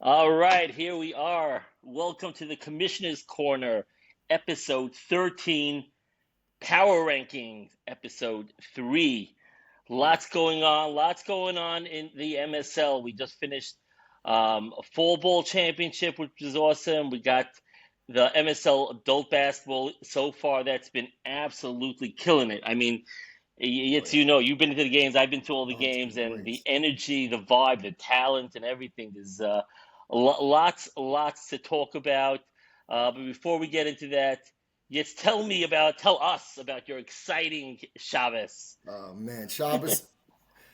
All right, here we are. Welcome to the Commissioner's Corner, episode 13, Power Rankings, episode 3. Lots going on in the MSL. We just finished a fall ball championship, which was awesome. We got the MSL adult basketball so far. That's been absolutely killing it. I mean, Oh it's yeah. you've been to the games, I've been to all the Oh, it's games, been and the great. energy, the vibe, the talent, and everything is lots to talk about. But before we get into that, just tell us about your exciting Shabbos. Oh man, Shabbos.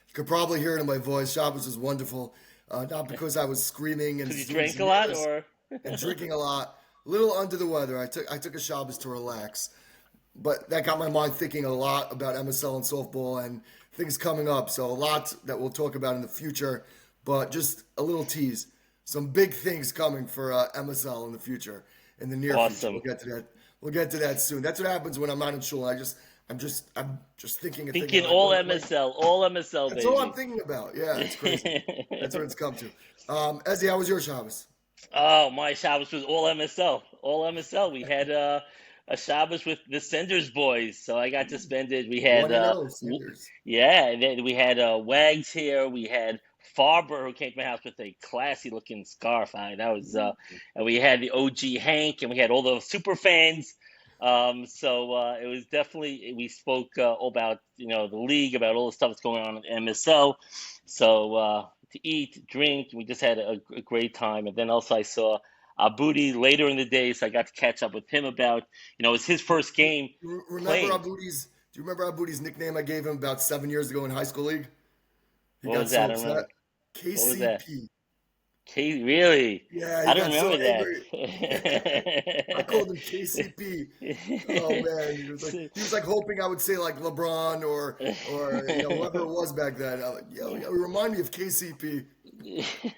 You could probably hear it in my voice. Shabbos was wonderful. Not because I was screaming and Because you doing drank a lot, zemiras or and drinking a lot. A little under the weather. I took a Shabbos to relax, but that got my mind thinking a lot about MSL and softball and things coming up. So a lot that we'll talk about in the future. But just a little tease. Some big things coming for MSL in the future, in the near future. We'll awesome? get to that. We'll get to that soon. That's what happens when I'm not in shul. I'm just thinking and thinking Thinking like, all what. MSL, all MSL, That's all I'm baby. thinking about. Yeah, it's crazy. That's what it's come to. Ezzy, how was your Shabbos? Oh, my Shabbos was all MSL. All MSL. We had a Shabbos with the Senders boys, so I got to spend it. We had 1-0, Sanders. yeah, and then we had Wags here. We had Farber who came to my house with a classy looking scarf. That was and we had the OG Hank, and we had all the super fans. So it was definitely we spoke all about the league, about all the stuff that's going on in MSL. So to eat, drink, we just had a great time. And then also I saw Abudi later in the day, so I got to catch up with him about it was his first game Remember playing. Abudis? Do you remember Abudis nickname I gave him about 7 years ago in high school league? He What got was so that? I don't upset. remember. What was that? KCP. Kate, really? Yeah, I he don't got so remember that. angry. I called him KCP. Oh man, he was like hoping I would say like LeBron or whoever it was back then. I'm like, yo, remind me of KCP.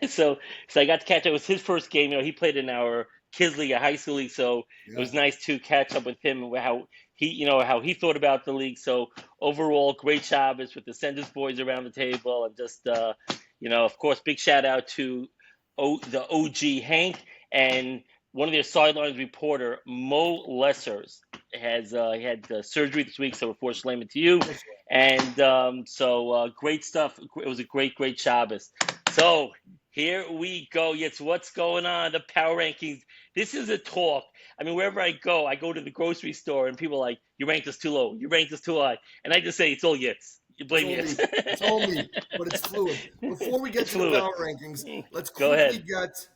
so so I got to catch up. It was his first game. He played in our kids league, a high school league. So it Yeah, was nice to catch up with him and how he thought about the league. So overall, great Shabbos with the Senders boys around the table, and just of course, big shout out to the OG Hank and one of their sidelines reporter Mo Lessers has he had surgery this week, so we're forced to lame it to you. for sure. And great stuff. It was a great Shabbos. So here we go. Yes, what's going on? The power rankings. This is a talk. I mean, wherever I go to the grocery store, and people are like, "You ranked us too low. You ranked us too high," and I just say, "It's all Yitz. You It's blame all Yitz." me. It's all me, but it's fluid. Before we get It's to the fluid. power rankings, let's Go quickly ahead. get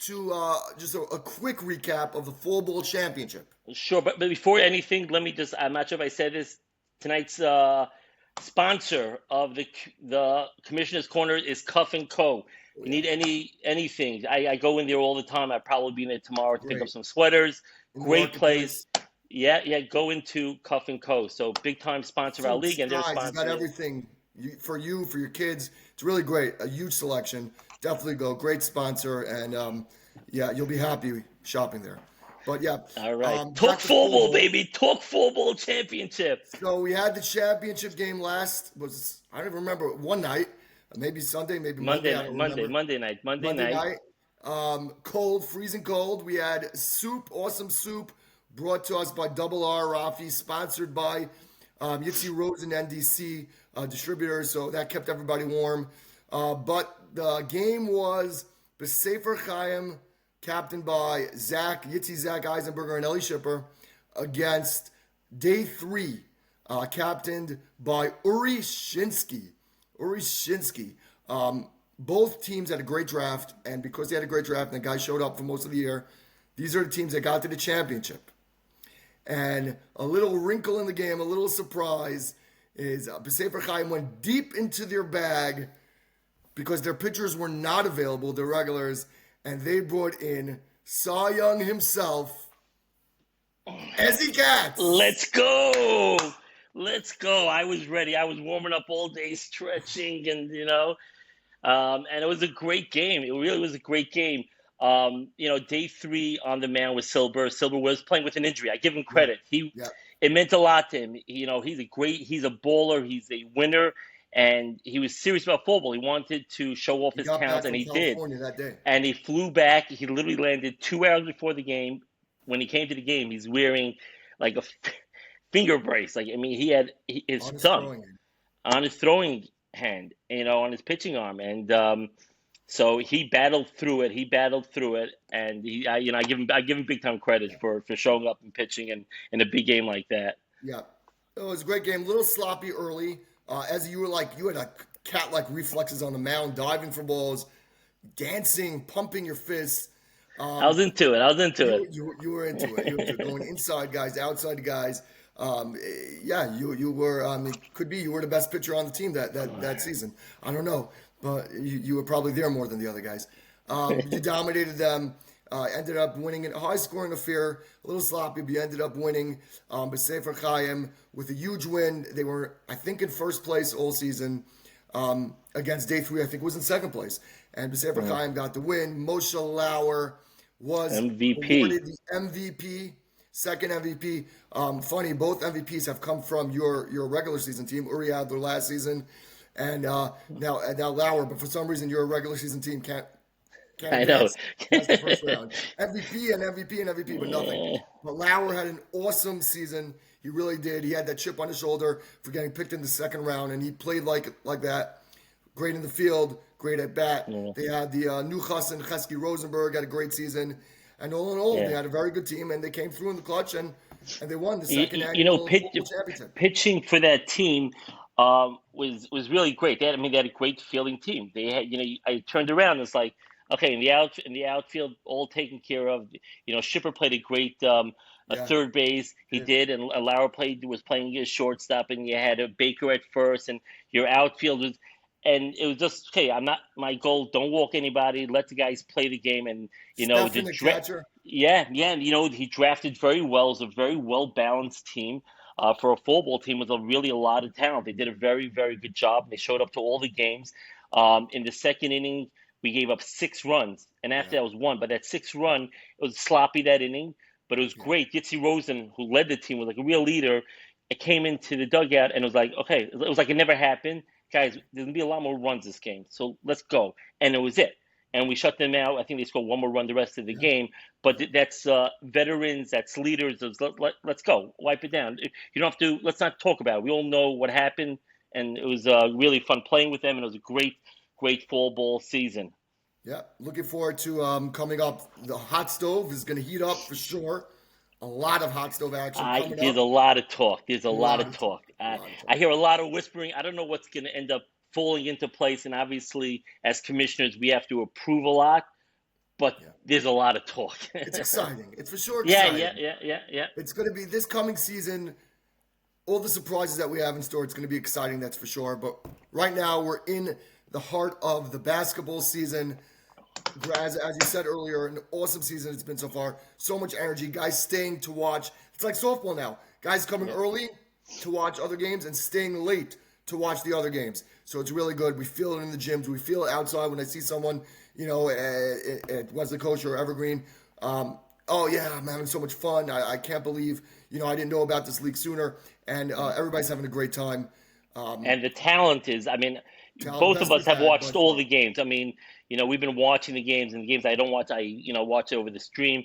to just a quick recap of the Fall Bowl Championship. Sure, but before anything, let me I'm not sure if I said this. Tonight's sponsor of the Commissioner's Corner is Cuff and Co. Oh You yeah, need anything? I go in there all the time. I'll probably be in there tomorrow to pick up great. some sweaters. In the Great place. marketplace, Yeah. Go into Cuff and Co. So big time sponsor of our league, suits, and they're ties, he's got sponsoring. everything for your kids. It's really great. A huge selection. Definitely go. Great sponsor, and yeah, you'll be happy shopping there. But yeah, All right, talk back to the Fall football, Bowl. baby. Talk football championship. So we had the championship game last was I don't even remember one night, maybe Sunday, maybe Monday. I don't remember. Monday Monday night. night. Cold, freezing cold. We had soup, awesome soup, brought to us by Double R Rafi, sponsored by Yitzi Rosen NDC distributors. So that kept everybody warm. But the game was Besefer Chaim, captained by Zach Eisenberger, and Ellie Shipper, against Day 3, captained by Uri Shinsky. Uri Shinsky. Both teams had a great draft, and because they had a great draft and the guy showed up for most of the year, these are the teams that got to the championship. And a little wrinkle in the game, a little surprise, is Besefer Chaim went deep into their bag because their pitchers were not available, their regulars, and they brought in Cy Young himself, Ezzy Katz. Let's go. Let's go. I was ready. I was warming up all day, stretching, and it was a great game. It really was a great game. Day 3 on the mound with Silver. Silver was playing with an injury. I give him Yeah, credit. yeah, It meant a lot to him. He's a baller. He's a winner, and he was serious about football. He wanted to show off He his got talents, back and from he did. California that day. And he flew back. He literally landed 2 hours before the game. When he came to the game, he's wearing like a finger brace. Like, I mean, he had his On his thumb throwing hand. on his throwing hand, on his pitching arm, and so he battled through it. He battled through it, and I give him big time credit Yeah. for showing up and pitching in a big game like that. Yeah. It was a great game. A little sloppy early. As you were like, you had a cat-like reflexes on the mound, diving for balls, dancing, pumping your fists. I was into it. I was into it. You were into it. You were into it. Going inside guys, outside guys. Yeah, you were. It could be you were the best pitcher on the team that season. I don't know, but you were probably there more than the other guys. You dominated them. Ended up winning a high-scoring affair, a little sloppy, but you ended up winning. But Sefer Chaim with a huge win. They were, I think, in first place all season. Against Day 3, I think, was in second place. And Sefer Chaim got the win. Moshe Lauer was MVP. awarded the MVP, second MVP. Funny, both MVPs have come from your regular season team. Uri Adler last season, and now Lauer. But for some reason, your regular season team can't I know. advance past the first round. MVP and MVP and MVP, but nothing. But Lauer had an awesome season. He really did. He had that chip on his shoulder for getting picked in the second round, and he played like that. Great in the field, great at bat. Yeah. They had the new Chassan Chesky Rosenberg had a great season, and all in all, Yeah. they had a very good team, and they came through in the clutch, and they won the second You annual know, football championship. pitching for that team was really great. They had a great fielding team. They had, I turned around. It's like, okay, in the outfield, all taken care of. Shipper played a great a Yeah, third base. He yeah, did, and Lauer was playing as shortstop, and you had a Baker at first, and your outfield was. And it was just okay. I'm not my goal. Don't walk anybody. Let the guys play the game. And Stefan the catcher. yeah. And he drafted very well. It was a very well balanced team for a football team with really a lot of talent. They did a very very good job. They showed up to all the games. In the second inning, we gave up 6 runs, and after Yeah, that was one. But that 6 run, it was sloppy that inning. But it was yeah, great. Yitzi Rosen, who led the team, was like a real leader. It came into the dugout and it was like, okay, it was like it never happened. Guys, there's gonna be a lot more runs this game, so let's go. And it was it. And we shut them out. I think they scored one more run the rest of the yeah, game. But yeah. that's veterans, that's leaders. Let's go, wipe it down. You don't have to. Let's not talk about it. We all know what happened, and it was really fun playing with them, and it was a great fall ball season. Yeah, looking forward to coming up. The hot stove is going to heat up for sure. A lot of hot stove action coming There's a up. lot of talk. There's a A lot lot of of talk. talk. A lot of I talk. hear a lot of whispering. I don't know what's going to end up falling into place. And obviously, as commissioners, we have to approve a lot. But Yeah, there's a lot of talk. it's exciting. It's for sure Yeah. exciting. Yeah. It's going to be this coming season. All the surprises that we have in store. It's going to be exciting. That's for sure. But right now, we're in the heart of the basketball season. As you said earlier, an awesome season it's been so far. So much energy. Guys staying to watch. It's like softball now. Guys coming Yeah. early to watch other games and staying late to watch the other games. So it's really good. We feel it in the gyms. We feel it outside when I see someone, at Wesley Kosher or Evergreen. Oh, yeah, I'm having so much fun. I can't believe, I didn't know about this league sooner. And everybody's having a great time. And the talent is, I mean, Talent, both of best us we've have had by watched all far. the games. I mean, we've been watching the games, and the games I don't watch, watch it over the stream.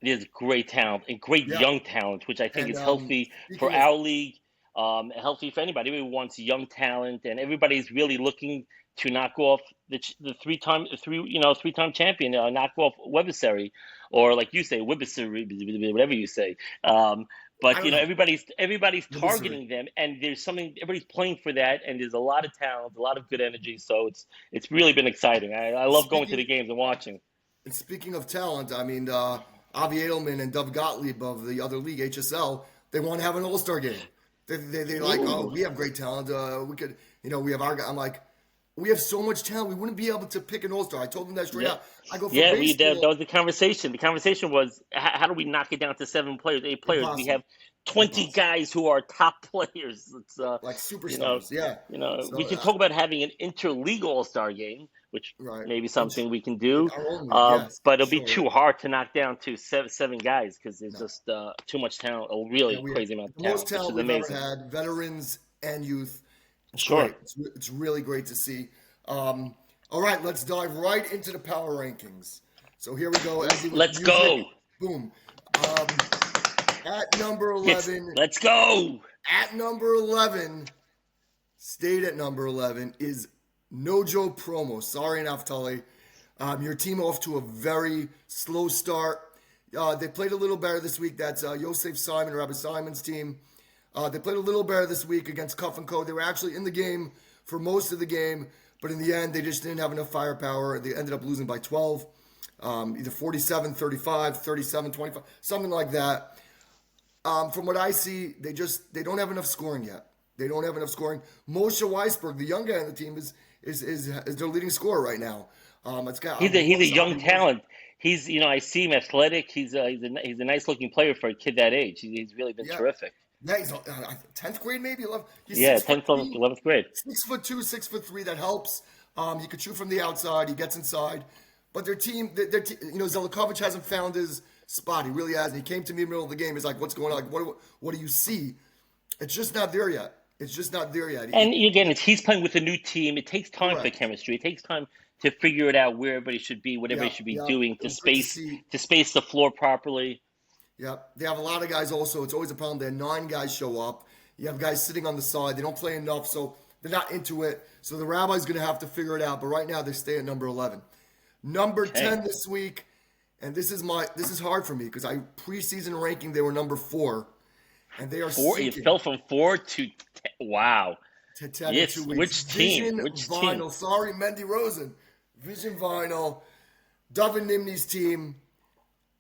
There's great talent and great Yeah. young talent, which I think And is healthy for speaking of, our league, healthy for anybody who wants young talent, and everybody's really looking to knock off the three-time champion, knock off Webissery, or like you say, Webissery, whatever you say. I But don't know, everybody's the misery. targeting them, and there's something everybody's playing for that, and there's a lot of talent, a lot of good energy. So it's really been exciting. I love going to Speaking the games and watching. And speaking of talent, I mean, Avi Edelman and Dov Gottlieb of the other league, HSL, they want to have an All Star game. They like, oh, Ooh. we have great talent. We could, we have our guy. I'm like, we have so much talent. We wouldn't be able to pick an All Star. I told them that straight Yeah, out. I go for yeah. That baseball, was the conversation. The conversation was how do we knock it down to 7 players, 8 players? We have impossible, 20 impossible. guys who are top players. It's Like you know, superstars. Yeah. we So, can talk about having an interleague All-Star game, which right. maybe Which something we can in do. our own league, yes, But for it'll be sure. too hard to knock down to seven guys because there's No. just too much talent, a Yeah, really we have crazy amount of the most talent, which talent is we've ever amazing. had, veterans and youth. It's Sure. great. It's really great to see. All right, let's dive right into the power rankings. So here we go, Ezzy, with Let's music. go. Boom. Um, at number It's 11, let's go. at number 11, stayed at number 11 is Nojo Promo. Sorry, Naftali. Your team off to a very slow start. They played a little better this week. That's Yosef Simon, Rabbi Simon's team. They played a little better this week against Cuff and Co. They were actually in the game for most of the game, but in the end, they just didn't have enough firepower. They ended up losing by 12, either 47-35, 37-25, something like that. From what I see, they don't have enough scoring yet. They don't have enough scoring. Moshe Weisberg, the young guy on the team, is their leading scorer right now. He's a young talent. He's I see him athletic. He's a nice looking player for a kid that age. He's really been Yeah, terrific. yeah, he's 10th grade maybe. 11. He's Yeah, six foot 10th, three, 11th grade. 6'2", 6'3". That helps. He could shoot from the outside. He gets inside. But their team, Zelikovic hasn't found his spot. He really hasn't. He came to me in the middle of the game. He's like, "What's going on? Like, what do you see?" It's just not there yet. It's just not there yet. And again, he's playing with a new team. It takes time for Correct. chemistry. It takes time to figure it out where everybody should be, what everybody Yep, should be yep. doing It to was good to space see. to space the floor properly. Yeah, they have a lot of guys also. It's always a problem. They have 9 guys show up. You have guys sitting on the side. They don't play enough, so they're not into it. So the rabbi's going to have to figure it out. But right now, they stay at number 11. Number Okay. 10 this week, and this is hard for me because preseason ranking they were number 4, and they are It sinking fell from 4 to 10. Wow. to 10 in Yes. 2 weeks. Which team? Vision Which Vinyl. team? Sorry, Mendy Rosen. Vision Vinyl. Dovin Nimni's team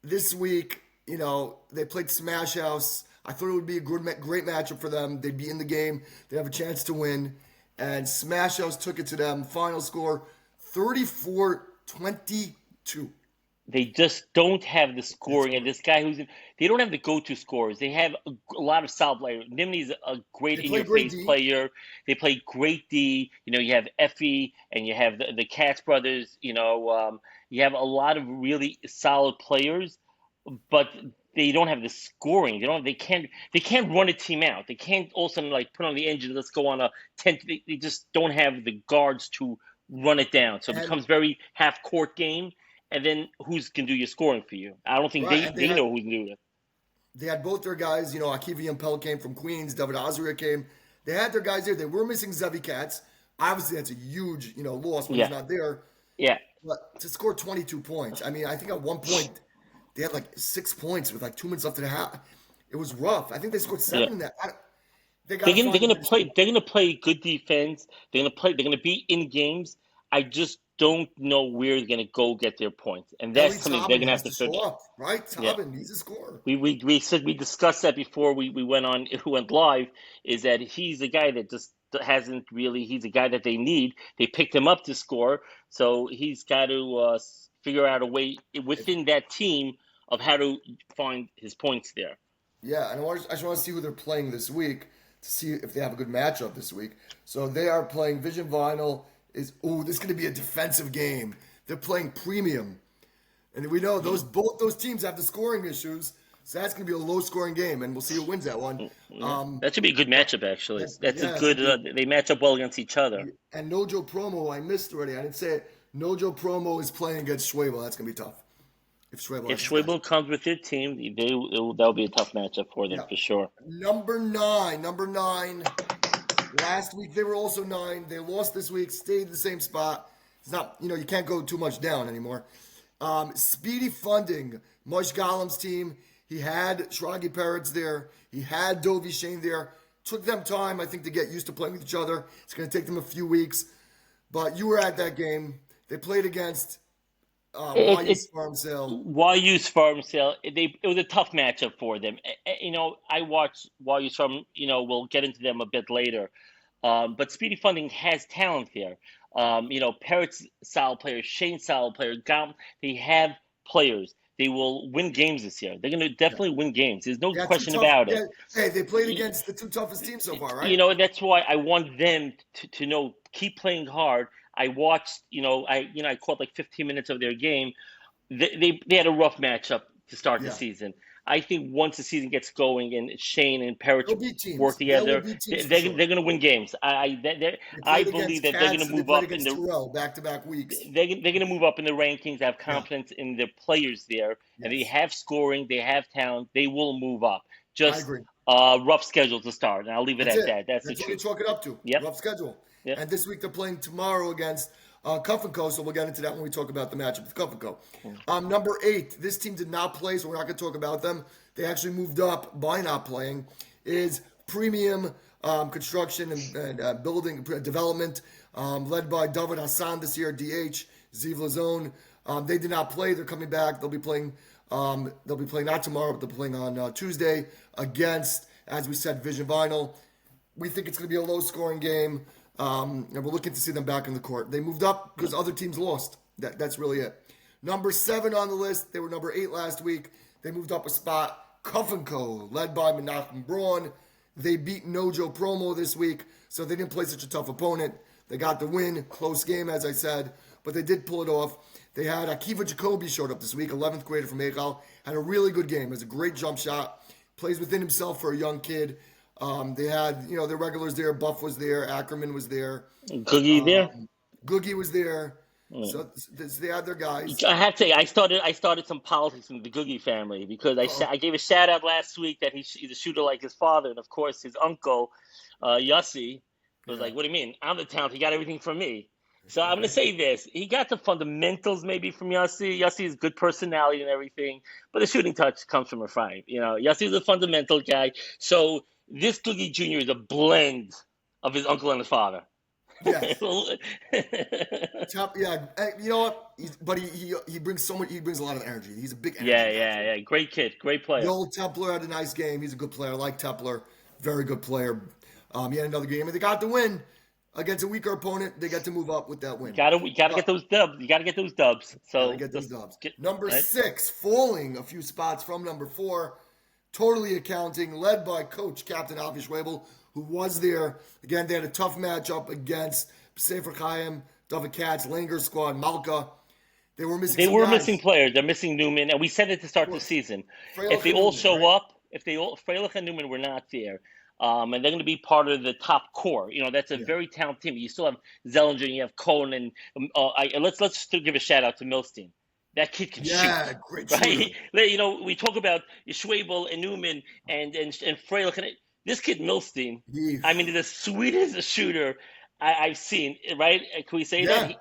this week. They played Smash House. I thought it would be a great matchup for them. They'd be in the game. They'd have a chance to win. And Smash House took it to them. Final score, 34-22. They just don't have the scoring. And this guy they don't have the go-to scorers. They have a lot of solid players. Nimni's a great They play great in-your-face D. player. They play great D. You have Effie and you have the Katz brothers. You have a lot of really solid players, but they don't have the scoring. They can't run a team out. They can't also like put on the engine. Let's go on a 10. They just don't have the guards to run it down. So it And becomes very half-court game. And then who's can do your scoring for you? I don't think right, they know who can do it. they had both their guys. Akiva Yampel came from Queens. David Azria came. They had their guys there. They were missing Zevi Katz. Obviously, that's a huge loss when Yeah, he's not there. yeah. But to score 22 points, I mean, I think at one point they had like 6 points with like 2 minutes left in the half. It was rough. I think they scored 7 Yeah. in that. They got They're to gonna find they're a way gonna to play score. they're gonna play good defense. They're gonna be in games. I just don't know where they're gonna go get their points, and Ellie that's something they're Tobin gonna have has to to show figure. up, right? Yeah, Tobin, he's a scorer. we discussed that before we went on we went live. Is that he's a guy that just hasn't really. He's a guy that they need. They picked him up to score, so he's got to figure out a way If within that team of how to find his points there. Yeah, and I just want to see who they're playing this week to see if they have a good matchup this week. So they are playing Vision Vinyl. This is going to be a defensive game. They're playing Premium, and we know both those teams have the scoring issues. So that's going to be a low scoring game, and we'll see who wins that one. That should be a good matchup, actually. That's a Yeah, it good. should be. They match up well against each other. And Nojo Promo, I missed already. I didn't say it. Nojo Promo is playing against Schwebel. That's going to be tough. If Schwebel If has his guys. Schwebel comes with their team, that'll be a tough matchup for them Yeah. for sure. Number 9. Number 9. Last week they were also 9. They lost this week, stayed in the same spot. It's not, you can't go too much down anymore. Speedy Funding, Mush Golem's team. He had Shragi Peretz there. He had Dovi Shane there. Took them time, I think, to get used to playing with each other. It's going to take them a few weeks. But you were at that game. They played against It, YU's Farm Sale. YU's farm sale. It was a tough matchup for them. I watched YU's farm. We'll get into them a bit later. But Speedy Funding has talent there. Parrott's solid player, Shane's solid player, Gom. They have players. They will win games this year. They're going to Yeah. definitely win games. There's no Yeah, two question tough. about Yeah, it. hey, they played against the 2 toughest teams so far, right? That's why I want them to know keep playing hard. I watched, I caught like 15 minutes of their game. They had a rough matchup to start the Yeah. season. I think once the season gets going and Shane and Perich They'll beat work teams. They will together, beat teams they, for they're, sure. they're going to win games. They I played believe against that they're going Cats to and they move played up in against the Terrell back-to-back weeks. they're going to move up in the rankings. I have Yeah. confidence in their players there, and they Yes. have scoring, they have talent. They will move up. I Just agree. rough schedule to start, and I'll leave it That's at it. that. That's the That's what you truth. chalk it up to. Yep. Rough schedule. Yep. And this week they're playing tomorrow against Cuff and Co. So we'll get into that when we talk about the matchup with Cuff and Co. Number 8, this team did not play, so we're not going to talk about them. They actually moved up by not playing. Is Premium Construction and Building Development, led by David Hassan this year, DH, Ziv Lazone. They did not play. They're coming back. They'll be playing. They'll be playing not tomorrow, but they'll be playing on Tuesday against, as we said, Vision Vinyl. We think it's going to be a low-scoring game, and we're looking to see them back in the court. They moved up because other teams lost. That's really it. Number 7 on the list. They were number 8 last week. They moved up a spot. Cuff and Co., led by Menachem Braun. They beat Nojo Promo this week, so they didn't play such a tough opponent. They got the win. Close game, as I said, but they did pull it off. They had Akiva Jacoby showed up this week, 11th grader from Eichel. Had a really good game. Has a great jump shot. Plays within himself for a young kid. They had, their regulars there. Buff was there. Ackerman was there. Googie there. Googie was there. So they had their guys. I have to say, I started some politics in the Googie family because I gave a shout out last week that he's a shooter like his father, and of course his uncle, Yossi, was like, "What do you mean? I'm the talent. He got everything from me." So I'm gonna say this: he got the fundamentals maybe from Yossi. Yossi is good personality and everything, but the shooting touch comes from Ephraim. Yossi is a fundamental guy. So this Googie Jr. is a blend of his uncle and his father. Yes. Yeah. You know what? But he brings so much. He brings a lot of energy. He's a big energy guy. Yeah. Great kid, great player. Joel Templer had a nice game. He's a good player. I like Templer. Very good player. He had another game, and they got the win against a weaker opponent. They got to move up with that win. You gotta get those dubs. You gotta get those dubs. So get those dubs. Right? Number 6, falling a few spots from number 4. Totally Accounting, led by Coach Captain Avi Schwebel, who was there. Again, they had a tough matchup against Sefer Chaim, David Katz, Langer squad, Malka. They were missing players. They're missing Newman, and we said it to start the season. If they all show up, Freilich and Newman were not there, and they're going to be part of the top core. That's a very talented team. You still have Zellinger, and you have Cohen, and let's still give a shout out to Milstein. That kid can shoot. Great right? We talk about Schwebel and Newman and Freilich, and this kid Milstein. I mean, the sweetest shooter I've seen. Right? Can we say that?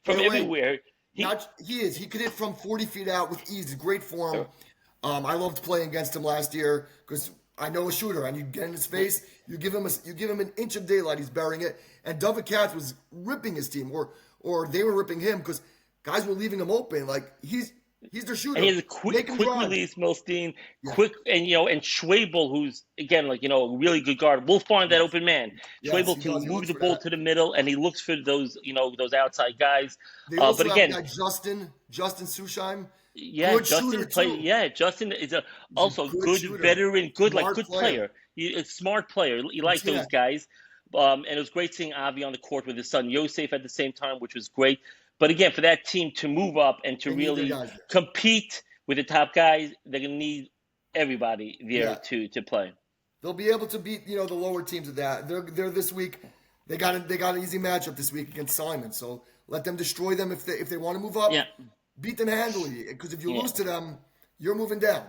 From everywhere. He is. He could hit from 40 feet out with ease. Great form. I loved playing against him last year because I know a shooter, and you get in his face, you give him an inch of daylight, he's burying it. And David Katz was ripping his team, or they were ripping him because guys were leaving him open. Like he's their shooter. And he has a quick release, Milstein, quick, and Schwebel, who's again a really good guard. We'll find that open man. Schwebel can move the ball to the middle, and he looks for those those outside guys. They also have Justin Susheim. Yeah, Justin play. Yeah, Justin is also good veteran, good player. A smart player. You like those guys. And it was great seeing Avi on the court with his son Yosef at the same time, which was great. But again, for that team to move up and to really compete with the top guys, they're going to need everybody there to play. They'll be able to beat the lower teams of that. They're this week. They got an easy matchup this week against Simon. So let them destroy them if they want to move up. Yeah. Beat them handily, because if you lose to them, you're moving down.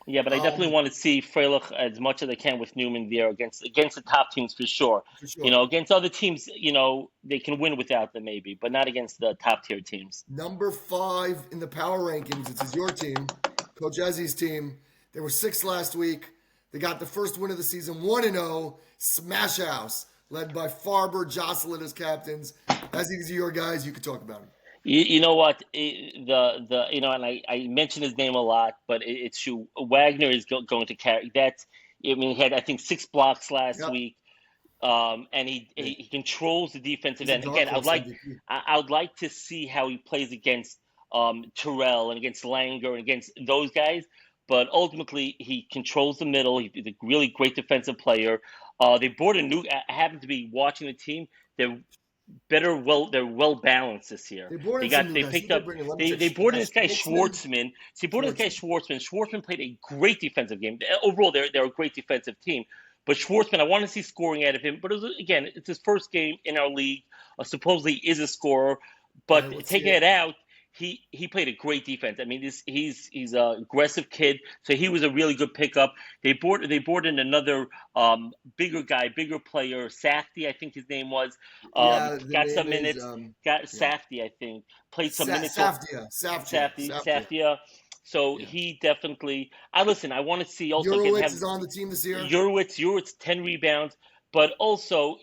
Yeah, but I definitely want to see Freilich as much as I can with Newman there against the top teams for sure. Against other teams, they can win without them maybe, but not against the top tier teams. Number 5 in the power rankings. This is your team, Coach Ezzy's team. They were 6th last week. They got the first win of the season, 1-0, Smash House, led by Farber, Jocelyn as captains. Ezzy, these are your guys. You could talk about them. You know what? And I mention his name a lot, but it's true. Wagner is going to carry that. I mean, he had, I think, 6 blocks last week, and he controls the defensive end. Again, I would like to see how he plays against Terrell and against Langer and against those guys. But ultimately, he controls the middle. He's a really great defensive player. They brought a new. I happen to be watching the team. they're well balanced this year. They brought in some new They guys. Who picked they up bring in? Let me they check. they They brought in got this guy Schwartzman. Schwartzman. So he brought in this guy Schwartzman. Schwartzman. Schwartzman played a great defensive game. Overall, they're a great defensive team. But Schwartzman, I want to see scoring out of him. But again, it's his first game in our league. Supposedly is a scorer, All right, but let's see taking it. it out, he played a great defense. I mean, he's a aggressive kid, so he was a really good pickup. They brought in another bigger guy, bigger player, Safdie, I think his name was. Yeah, the Got name some is minutes. Got yeah. Safdie, I think, played some minutes. So Safdia. Safdie. So Yeah. he definitely. I listen. I want to see also get Eurowitz have is on the team this year. Eurowitz 10 rebounds. But also,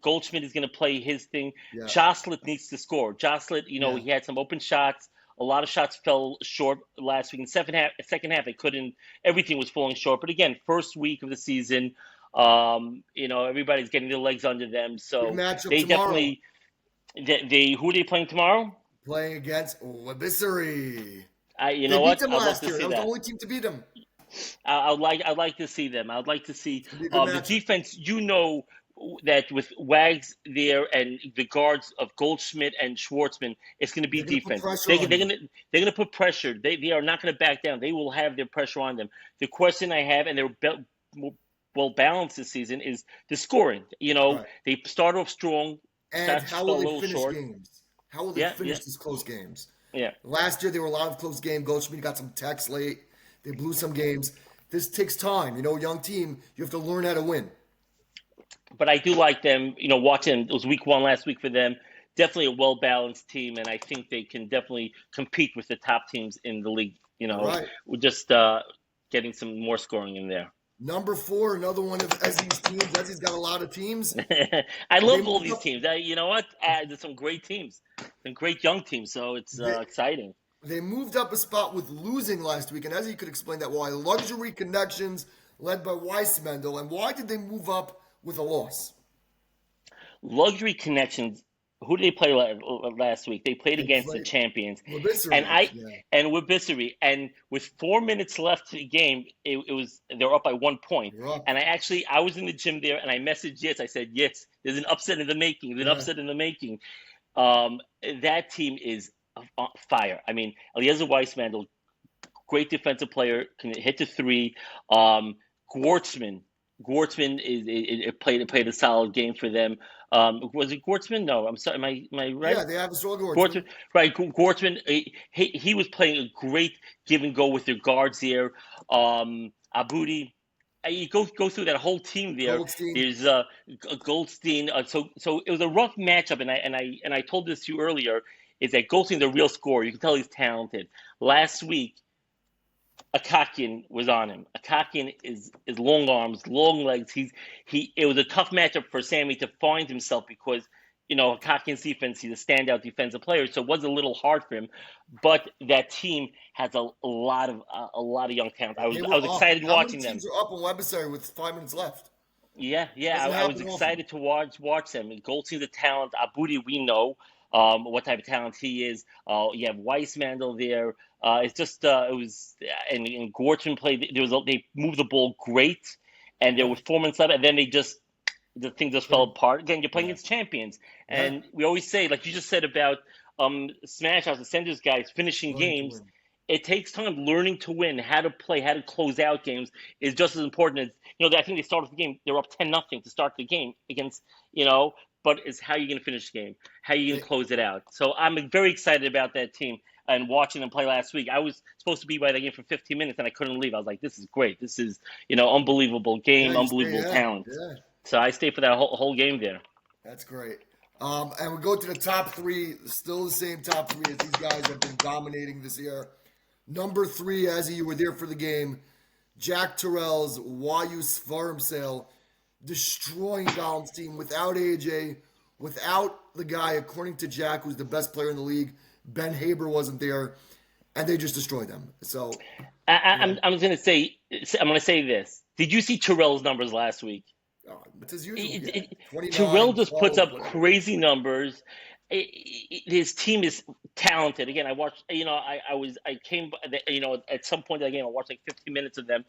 Goldschmidt is going to play his thing. Yeah, Jocelyn needs to score. Jocelyn, yeah. he had some open shots. A lot of shots fell short last week. In second half, they couldn't. Everything was falling short. But again, first week of the season, everybody's getting their legs under them. Big So matchup they tomorrow. definitely. They who are they playing tomorrow? Playing against Wabissery. You They know beat what? them I'd love last to year. see That was the that. only team to beat them. I'd like to see them. I'd like to see It's gonna be a good the matchup. defense. That with Wags there and the guards of Goldschmidt and Schwartzman, it's going to be They're gonna put defense. pressure on you. They're going to put pressure. They are not going to back down. They will have their pressure on them. The question I have, and they're well balanced this season, is the scoring. Right. They start off strong. And Shots how fell will a they little finish short. games? How will they Yeah, finish yeah, these close games? yeah. Last year, they were a lot of close games. Goldschmidt got some techs late. They blew some games. This takes time. Young team, you have to learn how to win. But I do like them. Watching it was week one last week for them. Definitely a well balanced team, and I think they can definitely compete with the top teams in the league. All right. We're just getting some more scoring in there. Number four, another one of Ezzy's teams. Ezzy's got a lot of teams. I They love all moved these up. teams. You know what? There's some great teams, some great young teams. So it's They, exciting. they moved up a spot with losing last week, and Ezzy could explain that why. Luxury Connections, led by Weissmendel, and why did they move up with a loss? Luxury Connections. Who did they play last week? They played They against the played champions, and Labissery. I Yeah, and Wabissery, and with 4 minutes left to the game, it was they're up by 1 point. you're up. And I was in the gym there, and I messaged Yitz. I said, Yitz, there's an upset in the making. There's an Yeah. upset in the making. That team is on fire. I mean, Eliezer Weissmandel, great defensive player, can hit the three. Gwartzman, played a solid game for them. Was it Gwartzman? No, I'm sorry. Am I right? Yeah, they have a strong Horseman. Gwartzman, right? Gwartzman, he was playing a great give and go with their guards there. Abudi, you go through that whole team there. Goldstein. There's Goldstein. So it was a rough matchup, and I told this to you earlier. Is that Goldstein's a real scorer? You can tell he's talented. Last week, Akakian was on him. Akakian is long arms, long legs. It was a tough matchup for Sammy to find himself because Akakian's defense. He's a standout defensive player, so it was a little hard for him. But that team has a lot of young talent. I They was were I was up. excited How many watching them. teams are up on Webisari with 5 minutes left? Yeah, yeah, Doesn't I was happen often. excited to watch them. Goldstein's a talent. Abudi, we know what type of talent he is. You have Weissmandel there. It's just it was and Gorton played. They moved the ball great, and there Yeah. was 4 minutes left, and then the thing just fell Good. apart. Again, you're playing Yeah. against champions, Yeah. and we always say, like you just said about Smash House and Senders guys finishing Learning to games. win. It takes time learning to win, how to play, how to close out games is just as important as I think they started the game. They were up 10-0 to start the game against but it's how you're going to finish the game, how you're going They, to close it out. So I'm very excited about that team and watching them play last week. I was supposed to be by the game for 15 minutes and I couldn't leave. I was like, this is great. This is unbelievable yeah, game, you stay. unbelievable Yeah. talent. Yeah. So I stayed for that whole game there. That's great. And we go to the top three. Still the same top three as these guys have been dominating this year. Number three, as you were there for the game, Jack Terrell's Wayus Farm Sale, destroying Gollum's team without AJ, without the guy, according to Jack, who's the best player in the league. Ben Haber wasn't there, and they just destroyed them. So, I, I, yeah, I'm going to say this. Did you see Terrell's numbers last week? it's as usual. it, Yeah, it, Terrell 29, just puts 12, up whatever. crazy numbers. His team is talented. Again, I watched. I came. At some point in the game, I watched like 15 minutes of them.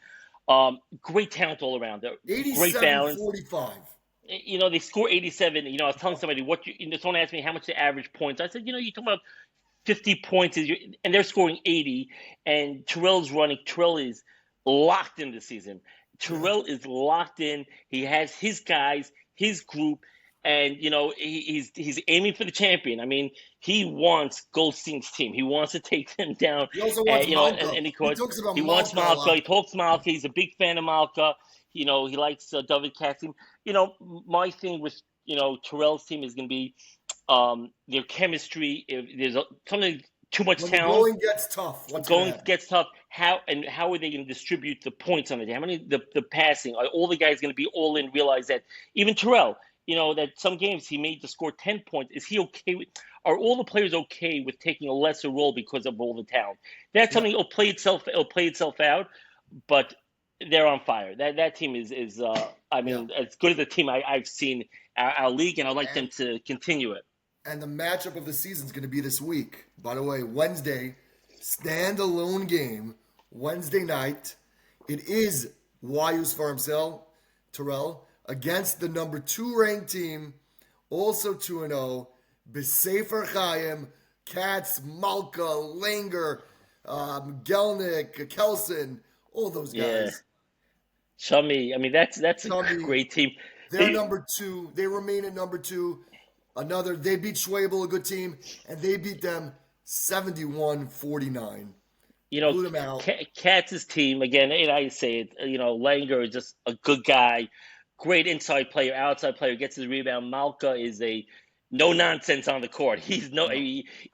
Great talent all around. They're great balance. 87-45. They score 87. I was telling somebody someone asked me how much the average points. I said, you talk about 50 points and they're scoring 80, and Terrell is locked in the season. Yeah. Terrell is locked in. He has his guys, his group, and he's aiming for the champion. I mean, he wants Goldstein's team. He wants to take them down. He also wants And Malka. any He court. talks about He wants Malka a Malka. lot. He talks Malka. He's a big fan of Malka. He likes David Katz. My thing with Terrell's team is going to be their chemistry. If there's something too much When the talent, going gets tough, what's going to going happen? gets tough. How are they going to distribute the points on the day? How many the passing? Are all the guys going to be all in? Realize that even Terrell, that some games he made to score 10 points. Is he okay with? Are all the players okay with taking a lesser role because of all the talent? That's Yeah, something it'll play itself out. But they're on fire. That team is I yeah. mean, as good as the team I've seen our league, and I'd like them And to continue it. and the matchup of the season is going to be this week. By the way, Wednesday, standalone game, Wednesday night. It is Wayus Farmsel, Terrell, against the number 2 ranked team, also 2-0, Besefer Chaim, Katz, Malka, Langer, Gelnick, Kelson, all those Yeah, guys. Chummy. I mean, that's a Chummy, great team. they're number 2. They remain at number 2. They beat Schwabel, a good team, and they beat them 71-49. You know, Blew them out. Katz's team again. And I say it. Langer is just a good guy, great inside player, outside player, gets his rebound. Malka is a no nonsense on the court. No.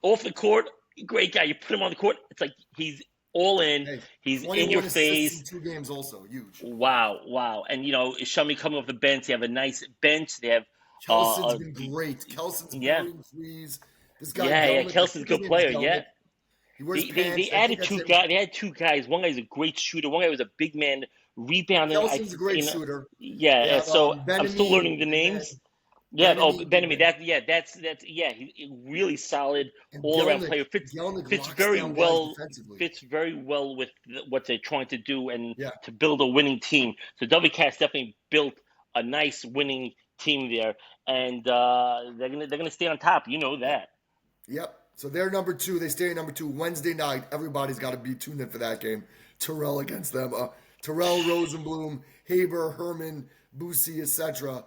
Off the court, great guy. You put him on the court, it's like he's all in. Hey, He's in your 21 assists in face. 2 games also. Huge. Wow, wow. And Shami coming off the bench. They have a nice bench. They have Kelson's uh, been great. Kelson's yeah, burying threes. This guy yeah. Gelnick, I Kelson's a think his good name is player. Yeah. Gelnick. He wears They pants. I think added that's two him. guys. They had two guys. One guy's a great shooter. One guy was a big man rebounding. Kelson's a great shooter. They Yeah. have So I'm still Benemy learning the and then names. Yeah. Oh, Benemy Benjamin. That's yeah. He really solid and all around Gelnick. player. Gelnick Fits locks very down guys well. defensively. Fits very well with what they're trying to do and Yeah. to build a winning team. So WCats definitely built a nice winning team there, and they're gonna stay on top. You know that. Yep. So they're number 2. They stay at number 2 Wednesday night. Everybody's got to be tuned in for that game. Terrell against them. Terrell, Rosenblum, Haber, Herman, Boosie, etc.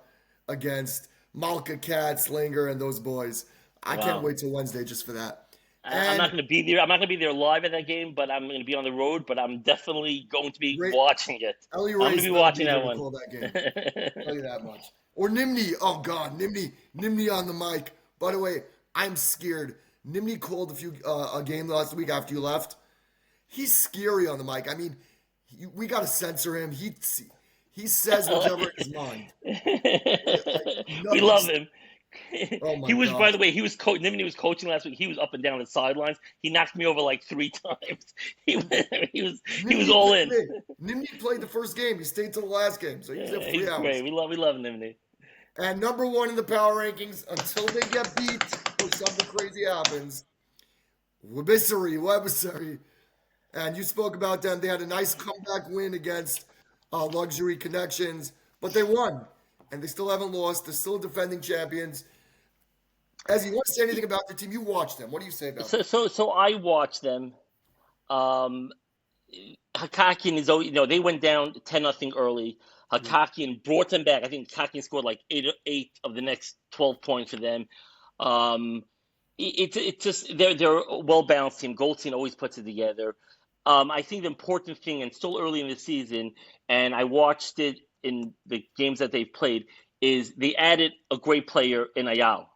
against Malka, Katz, Langer, and those boys. I can't Wow. wait till Wednesday just for that. I'm not And going to be there. I'm not going to be there live at that game, but I'm going to be on the road. But I'm definitely going to be Ray, watching it. Ellie I'm going to Ray's be better be watching there that to one. call that game. I'll tell you that much. Or Nimni. Oh God, Nimni on the mic. By the way, I'm scared. Nimni called a game last week after you left. He's scary on the mic. I mean, we got to censor him. He says whatever in his mind. We love Nothing's. him. Oh my He was, by gosh. the way, Nimini was coaching last week. He was up and down the sidelines. He knocked me over like 3 times. He was Nimni all played, in. hey, Nimni played the first game. He stayed till the last game, so he was there for Yeah, three he's great. hours. We love Nimini. And number 1 in the power rankings until they get beat or something crazy happens. Webissery. And you spoke about them. They had a nice comeback win against Luxury Connections, but they won. And they still haven't lost. They're still defending champions. As you want to say anything about their team, you watch them. What do you say about So them? so so I watched them. Um, Hakakian is always, they went down 10-0 early. Mm, Hakakian brought them back. I think Hakakian scored like eight of the next 12 points for them. Um, it's just they're a well balanced team. Goldstein always puts it together. I think the important thing, and still early in the season, and I watched it in the games that they've played, is they added a great player in Ayal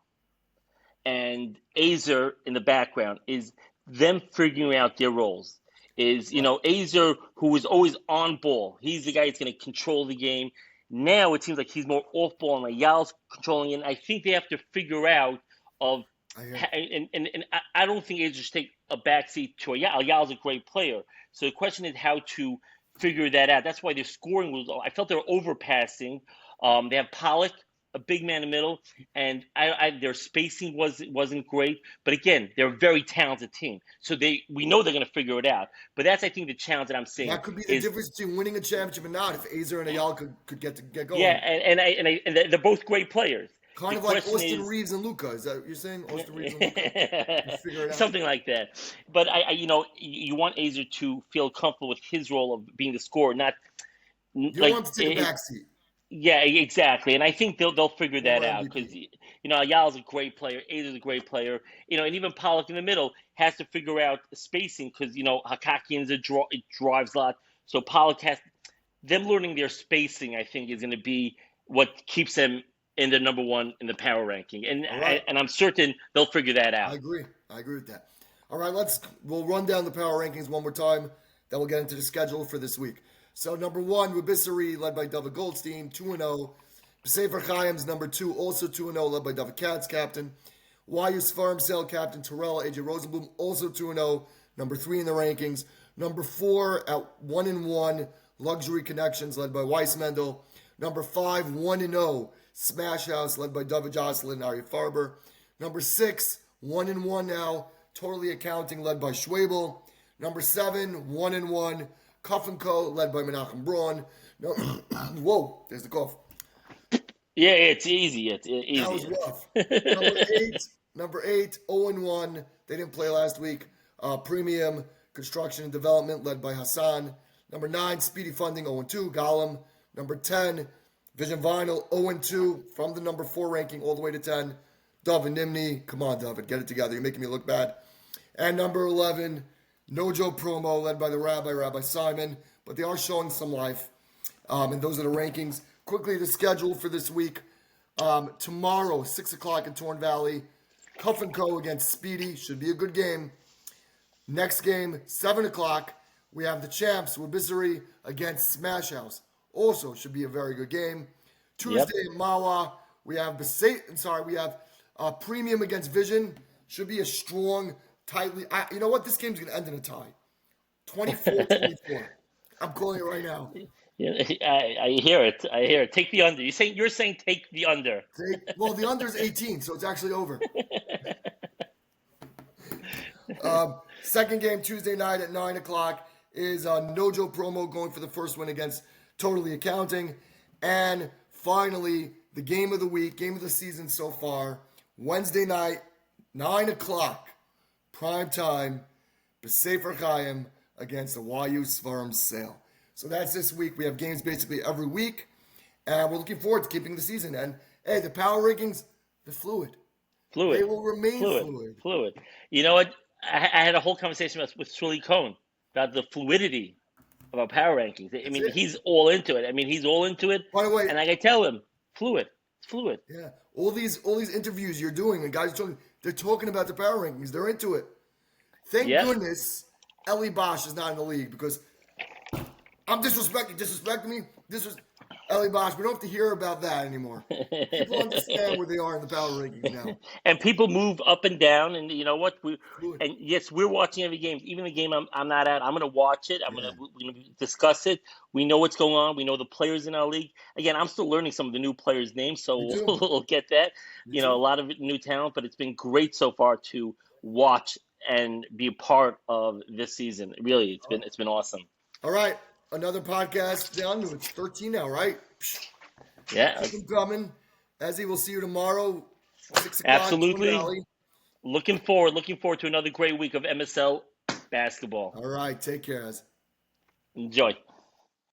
and Azer in the background. Is them figuring out their roles. Is right. Azer, who was always on ball. He's the guy that's going to control the game. Now it seems like he's more off ball, and Ayal's controlling it. And I think they have to figure out of I hear. and I don't think Asia should take a backseat to Ayala. Ayala's a great player. So the question is how to figure that out. That's why their scoring was. I felt they were overpassing. They have Pollock. a big man in the middle, and their spacing wasn't great. But again, they're a very talented team, so we know they're going to figure it out. But that's, I think, the challenge that I'm seeing That could be the is, difference between winning a championship and not. If Azer and Ayala could get yeah, going, and they're both great players. kind The of like question Austin is, Reeves and Luca. Is that what you're saying? Austin Reeves and Luca can figure it out. something like that. But you want Azer to feel comfortable with his role of being the scorer, not You don't like want him to take a back seat. yeah, exactly. And I think they'll figure that Former out because MVP. Ayala's a great player, Azer's a great player, and even Pollock in the middle has to figure out spacing because Hakakian's it drives a lot, so Pollock has them learning their spacing. I think is going to be what keeps them in the number one in the power ranking, and All right. and I'm certain they'll figure that I out. agree. I agree with that. All right, we'll run down the power rankings one more time. Then we'll get into the schedule for this week. So number one, Rubisserie, led by David Goldstein, 2-0. Sefer Chaim's number two, also 2-0, led by David Katz, captain. YU's Farm Sale captain Terrell AJ Rosenblum, also 2-0, number three in the rankings. Number four at 1-1, Luxury Connections, led by Weiss Mendel. Number five, 1-0, Smash House, led by David Jocelyn and Ari Farber. Number six, 1-1 now, Totally Accounting, led by Schwabel. Number seven, 1-1, Cuff & Co., led by Menachem Braun. No, whoa, there's the cough. Yeah, it's easy. It's easy. That was rough. Number eight, 0-1. They didn't play last week. Premium Construction and Development, led by Hassan. Number 9, Speedy Funding, 0-2, Gollum. Number 10, Vision Vinyl, 0-2, from the number 4 ranking all the way to 10. David Nimni. Come on, David, get it together. You're making me look bad. And number 11, Nojo Promo, led by the Rabbi Simon. But they are showing some life. And those are the rankings. Quickly, the schedule for this week. Tomorrow, 6 o'clock in Torn Valley. Cuff & Co. against Speedy. Should be a good game. Next game, 7 o'clock. We have the champs, Rubisserie, against Smash House. Also, should be a very good game. Tuesday at Mawa, we have Premium against Vision. Should be a strong, tightly. You know what? This game's going to end in a tie. 24-24. I'm calling it right now. Yeah, I hear it. I hear it. Take the under. You're saying take the under. Well, the under is 18, so it's actually over. Second game Tuesday night at 9 o'clock is Nojo Promo going for the first win against Totally Accounting. And finally, the game of the week, game of the season so far, Wednesday night, 9 o'clock, prime time, B'Sefer Chaim against the YU Svarim Sale. So that's this week. We have games basically every week. And we're looking forward to keeping the season. And, hey, the power rankings, they're fluid. They will remain fluid. You know what? I had a whole conversation with Shuli Cohn about the fluidity of our power rankings. He's all into it. He's all into it. By the way, and like I tell him, fluid. It's fluid. Yeah. All these interviews you're doing and guys are talking, they're talking about the power rankings. They're into it. Thank goodness Eli Bosch is not in the league because I'm disrespecting me. This was Eli Bosch. We don't have to hear about that anymore. People understand where they are in the power rankings now. And people move up and down, and you know what? Yes, we're watching every game. Even the game I'm not at, I'm going to watch it. We're going to discuss it. We know what's going on. We know the players in our league. Again, I'm still learning some of the new players' names, so we'll get that. A lot of new talent, but it's been great so far to watch and be a part of this season. Really, it's been awesome. All right. Another podcast done. It's 13 now, right? Yeah. Keep them coming. Ezzy, we'll see you tomorrow. 6 o'clock. Absolutely. Looking forward to another great week of MSL basketball. All right. Take care, Ez. Enjoy.